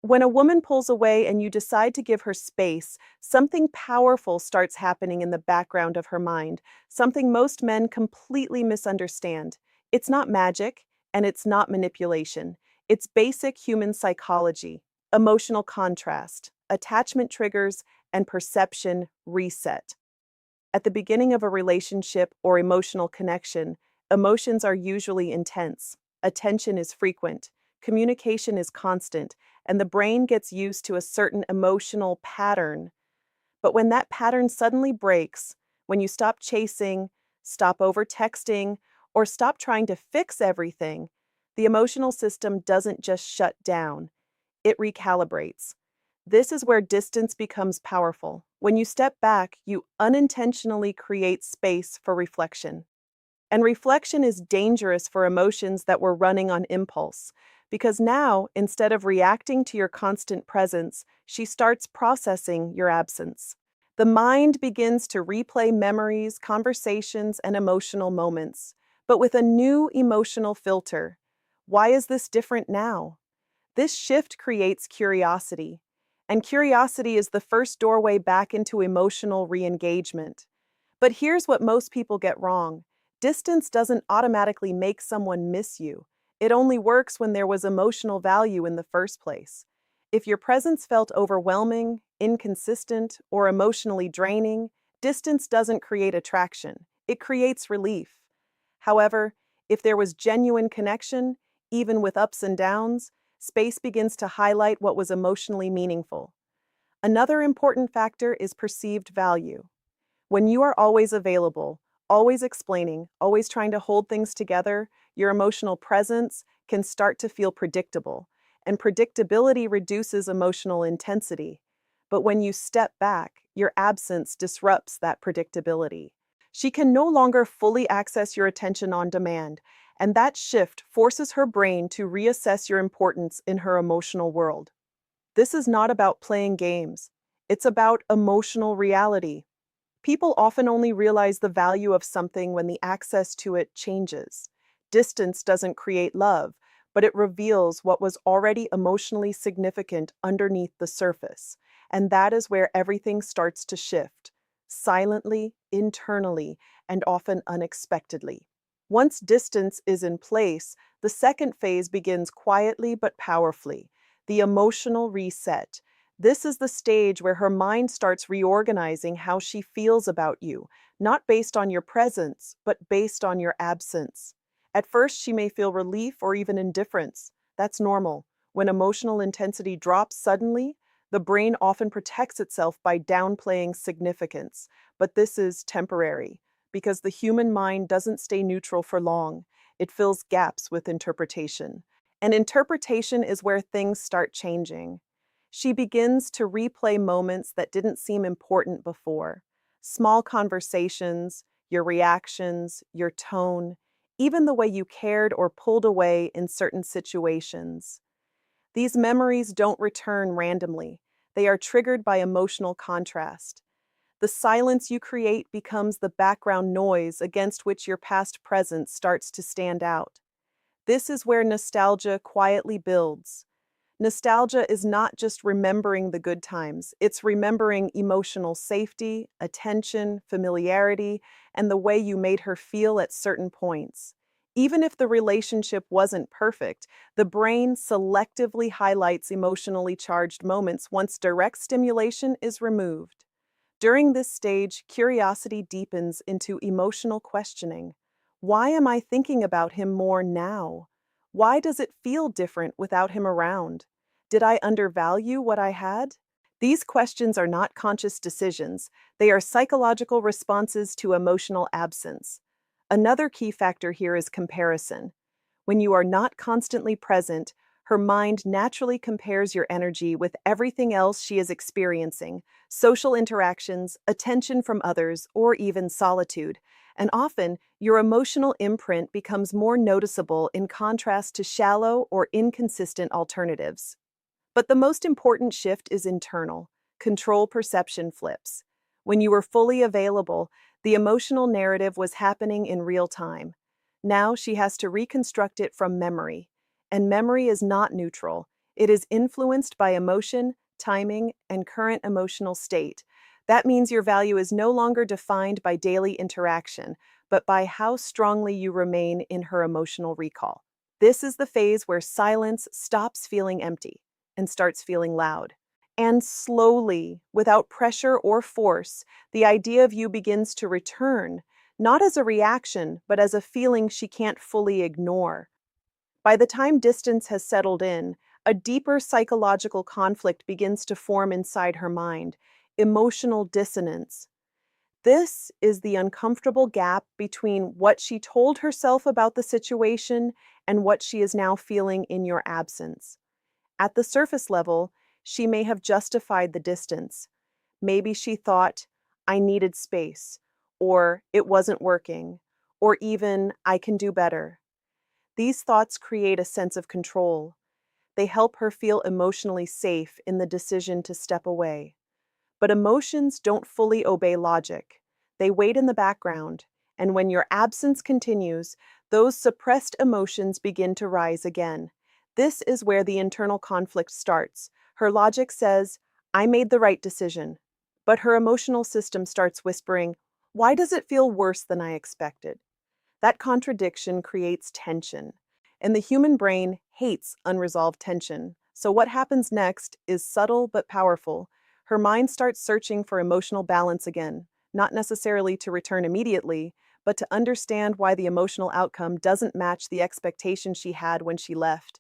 When a woman pulls away and you decide to give her space, something powerful starts happening in the background of her mind, something most men completely misunderstand. It's not magic, and it's not manipulation. It's basic human psychology, emotional contrast, attachment triggers, and perception reset. At the beginning of a relationship or emotional connection, emotions are usually intense, attention is frequent, communication is constant, and the brain gets used to a certain emotional pattern. But when that pattern suddenly breaks, when you stop chasing, stop over texting, or stop trying to fix everything, the emotional system doesn't just shut down, it recalibrates. This is where distance becomes powerful. When you step back, you unintentionally create space for reflection. And reflection is dangerous for emotions that were running on impulse, because now, instead of reacting to your constant presence, she starts processing your absence. The mind begins to replay memories, conversations, and emotional moments, but with a new emotional filter. Why is this different now? This shift creates curiosity, and curiosity is the first doorway back into emotional re-engagement. But here's what most people get wrong. Distance doesn't automatically make someone miss you. It only works when there was emotional value in the first place. If your presence felt overwhelming, inconsistent, or emotionally draining, distance doesn't create attraction. It creates relief. However, if there was genuine connection, even with ups and downs, space begins to highlight what was emotionally meaningful. Another important factor is perceived value. When you are always available, always explaining, always trying to hold things together, your emotional presence can start to feel predictable, and predictability reduces emotional intensity. But when you step back, your absence disrupts that predictability. She can no longer fully access your attention on demand, and that shift forces her brain to reassess your importance in her emotional world. This is not about playing games. It's about emotional reality. People often only realize the value of something when the access to it changes. Distance doesn't create love, but it reveals what was already emotionally significant underneath the surface. And that is where everything starts to shift, silently, internally, and often unexpectedly. Once distance is in place, the second phase begins quietly but powerfully, the emotional reset. This is the stage where her mind starts reorganizing how she feels about you, not based on your presence, but based on your absence. At first, she may feel relief or even indifference. That's normal. When emotional intensity drops suddenly, the brain often protects itself by downplaying significance. But this is temporary, because the human mind doesn't stay neutral for long. It fills gaps with interpretation. And interpretation is where things start changing. She begins to replay moments that didn't seem important before. Small conversations, your reactions, your tone, even the way you cared or pulled away in certain situations. These memories don't return randomly. They are triggered by emotional contrast. The silence you create becomes the background noise against which your past presence starts to stand out. This is where nostalgia quietly builds. Nostalgia is not just remembering the good times, it's remembering emotional safety, attention, familiarity, and the way you made her feel at certain points. Even if the relationship wasn't perfect, the brain selectively highlights emotionally charged moments once direct stimulation is removed. During this stage, curiosity deepens into emotional questioning. Why am I thinking about him more now? Why does it feel different without him around? Did I undervalue what I had? These questions are not conscious decisions, they are psychological responses to emotional absence. Another key factor here is comparison. When you are not constantly present, her mind naturally compares your energy with everything else she is experiencing, social interactions, attention from others, or even solitude. And often, your emotional imprint becomes more noticeable in contrast to shallow or inconsistent alternatives. But the most important shift is internal. Control perception flips. When you were fully available, the emotional narrative was happening in real time. Now she has to reconstruct it from memory. And memory is not neutral. It is influenced by emotion, timing, and current emotional state. That means your value is no longer defined by daily interaction, but by how strongly you remain in her emotional recall. This is the phase where silence stops feeling empty and starts feeling loud. And slowly, without pressure or force, the idea of you begins to return, not as a reaction, but as a feeling she can't fully ignore. By the time distance has settled in, a deeper psychological conflict begins to form inside her mind: emotional dissonance. This is the uncomfortable gap between what she told herself about the situation and what she is now feeling in your absence. At the surface level, she may have justified the distance. Maybe she thought, I needed space, or it wasn't working, or even, I can do better. These thoughts create a sense of control. They help her feel emotionally safe in the decision to step away. But emotions don't fully obey logic. They wait in the background, and when your absence continues, those suppressed emotions begin to rise again. This is where the internal conflict starts. Her logic says, I made the right decision. But her emotional system starts whispering, why does it feel worse than I expected? That contradiction creates tension, and the human brain hates unresolved tension. So, what happens next is subtle but powerful. Her mind starts searching for emotional balance again, not necessarily to return immediately, but to understand why the emotional outcome doesn't match the expectation she had when she left.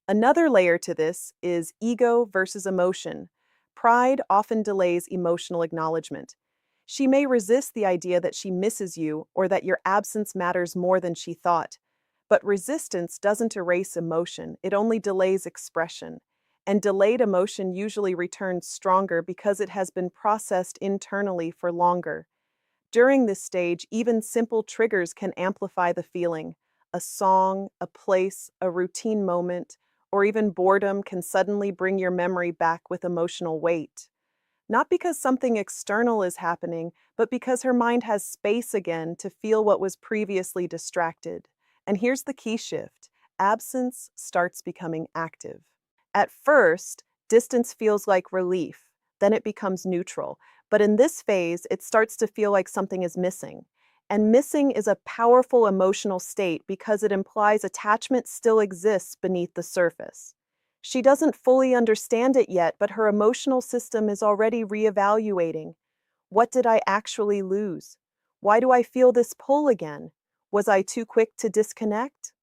Another layer to this is ego versus emotion. Pride often delays emotional acknowledgement. She may resist the idea that she misses you or that your absence matters more than she thought. But resistance doesn't erase emotion, it only delays expression. And delayed emotion usually returns stronger because it has been processed internally for longer. During this stage, even simple triggers can amplify the feeling. A song, a place, a routine moment, or even boredom can suddenly bring your memory back with emotional weight. Not because something external is happening, but because her mind has space again to feel what was previously distracted. And here's the key shift: absence starts becoming active. At first, distance feels like relief, then it becomes neutral. But in this phase, it starts to feel like something is missing. And missing is a powerful emotional state because it implies attachment still exists beneath the surface. She doesn't fully understand it yet, but her emotional system is already reevaluating. What did I actually lose? Why do I feel this pull again? Was I too quick to disconnect?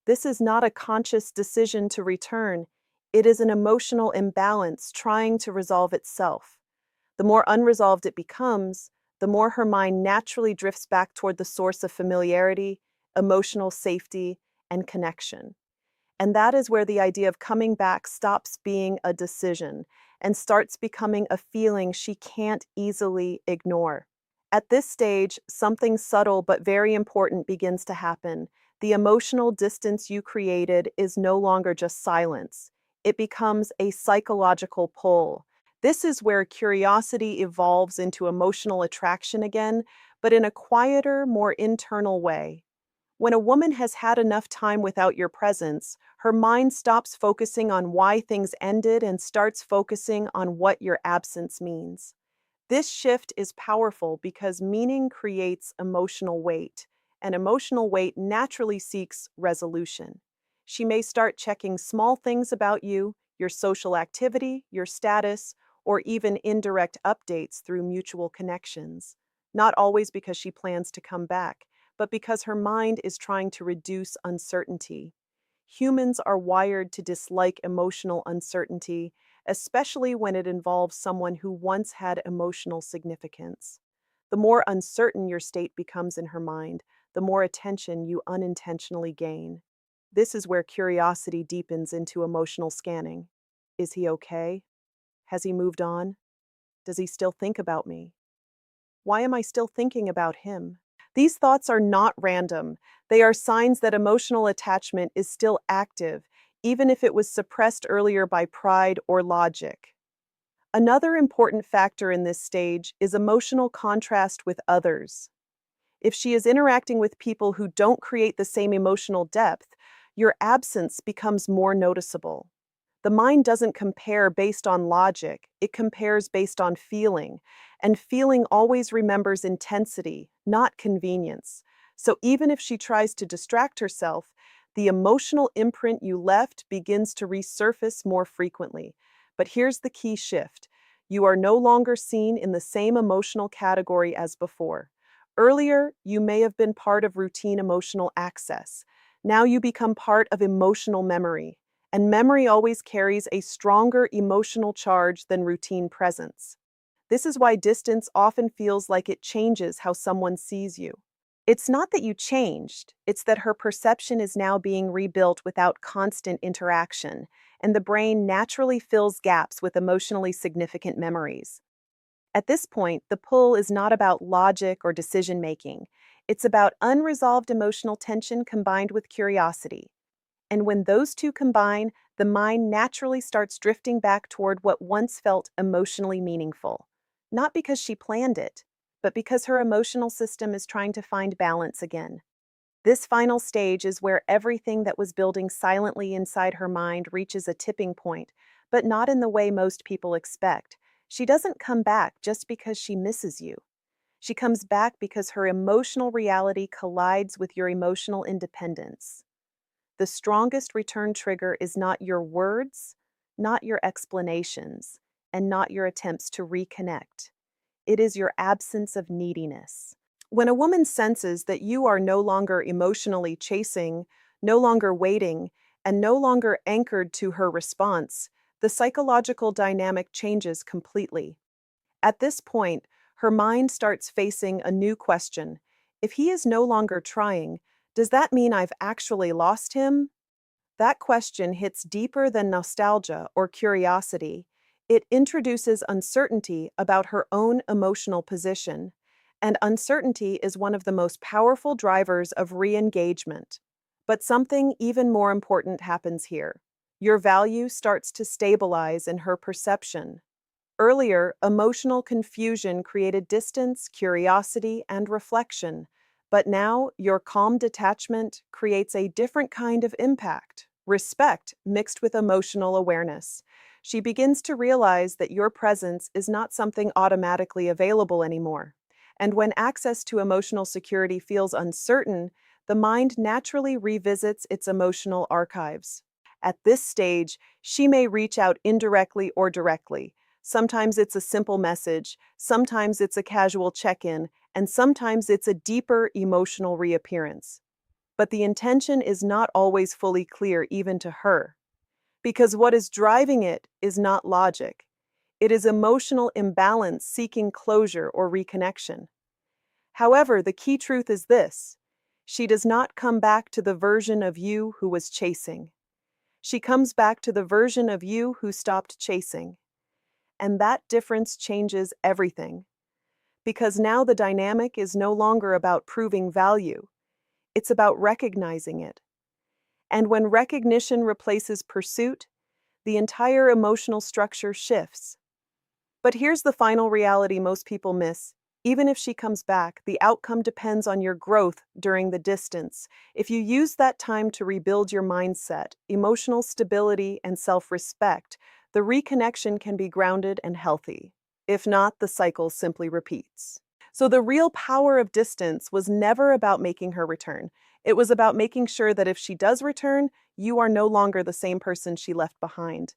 This is not a conscious decision to return. It is an emotional imbalance trying to resolve itself. The more unresolved it becomes, the more her mind naturally drifts back toward the source of familiarity, emotional safety, and connection. And that is where the idea of coming back stops being a decision and starts becoming a feeling she can't easily ignore. At this stage, something subtle but very important begins to happen. The emotional distance you created is no longer just silence, it becomes a psychological pull. This is where curiosity evolves into emotional attraction again, but in a quieter, more internal way. When a woman has had enough time without your presence, her mind stops focusing on why things ended and starts focusing on what your absence means. This shift is powerful because meaning creates emotional weight, and emotional weight naturally seeks resolution. She may start checking small things about you, your social activity, your status, or even indirect updates through mutual connections. Not always because she plans to come back, but because her mind is trying to reduce uncertainty. Humans are wired to dislike emotional uncertainty, especially when it involves someone who once had emotional significance. The more uncertain your state becomes in her mind, the more attention you unintentionally gain. This is where curiosity deepens into emotional scanning. Is he okay? Has he moved on? Does he still think about me? Why am I still thinking about him? These thoughts are not random. They are signs that emotional attachment is still active, even if it was suppressed earlier by pride or logic. Another important factor in this stage is emotional contrast with others. If she is interacting with people who don't create the same emotional depth, your absence becomes more noticeable. The mind doesn't compare based on logic, it compares based on feeling. And feeling always remembers intensity, not convenience. So even if she tries to distract herself, the emotional imprint you left begins to resurface more frequently. But here's the key shift. You are no longer seen in the same emotional category as before. Earlier, you may have been part of routine emotional access. Now you become part of emotional memory. And memory always carries a stronger emotional charge than routine presence. This is why distance often feels like it changes how someone sees you. It's not that you changed, it's that her perception is now being rebuilt without constant interaction, and the brain naturally fills gaps with emotionally significant memories. At this point, the pull is not about logic or decision making. It's about unresolved emotional tension combined with curiosity. And when those two combine, the mind naturally starts drifting back toward what once felt emotionally meaningful. Not because she planned it, but because her emotional system is trying to find balance again. This final stage is where everything that was building silently inside her mind reaches a tipping point, but not in the way most people expect. She doesn't come back just because she misses you. She comes back because her emotional reality collides with your emotional independence. The strongest return trigger is not your words, not your explanations, and not your attempts to reconnect. It is your absence of neediness. When a woman senses that you are no longer emotionally chasing, no longer waiting, and no longer anchored to her response, the psychological dynamic changes completely. At this point, her mind starts facing a new question. If he is no longer trying, does that mean I've actually lost him? That question hits deeper than nostalgia or curiosity. It introduces uncertainty about her own emotional position, and uncertainty is one of the most powerful drivers of re-engagement. But something even more important happens here. Your value starts to stabilize in her perception. Earlier, emotional confusion created distance, curiosity, and reflection. But now, your calm detachment creates a different kind of impact, respect mixed with emotional awareness. She begins to realize that your presence is not something automatically available anymore. And when access to emotional security feels uncertain, the mind naturally revisits its emotional archives. At this stage, she may reach out indirectly or directly. Sometimes it's a simple message, sometimes it's a casual check-in, and sometimes it's a deeper emotional reappearance. But the intention is not always fully clear even to her, because what is driving it is not logic. It is emotional imbalance seeking closure or reconnection. However, the key truth is this: she does not come back to the version of you who was chasing. She comes back to the version of you who stopped chasing. And that difference changes everything. Because now the dynamic is no longer about proving value, it's about recognizing it. And when recognition replaces pursuit, the entire emotional structure shifts. But here's the final reality most people miss. Even if she comes back, the outcome depends on your growth during the distance. If you use that time to rebuild your mindset, emotional stability, and self-respect, the reconnection can be grounded and healthy. If not, the cycle simply repeats. So the real power of distance was never about making her return. It was about making sure that if she does return, you are no longer the same person she left behind.